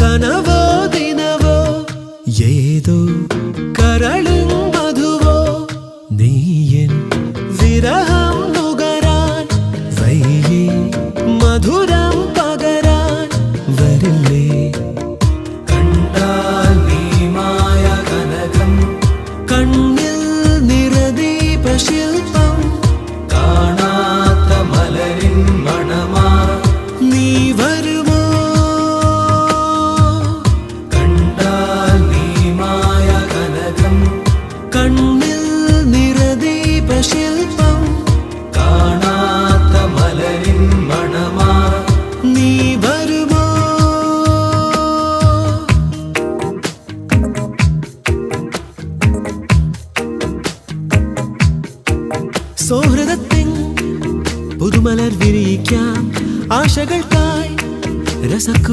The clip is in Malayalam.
കനവോ ദിനവോ ഏതോ കരളും മധുവോ നീയൻ വിരഹം നുകരാൻ വയ്യേ മധുരം പകരാൻ വരില്ലേ കണ്ടാൽ നീ മായ കനകം കണ്ണിൽ നിറദീപശില്പം കാണാത്ത മലരിൻ മണമാ നീ വരുമോ കണ്ടാൽ നീ മായ കനകം കണ്ണിൽ നിറദീപശില്പം കാണാത്ത മലരിൻ മണമാ നീ വരുമോ സൗഹൃദത്തിൻ പുതുമലർ വിരിയിക്കാം ആശകൾക്കായി രസക്കു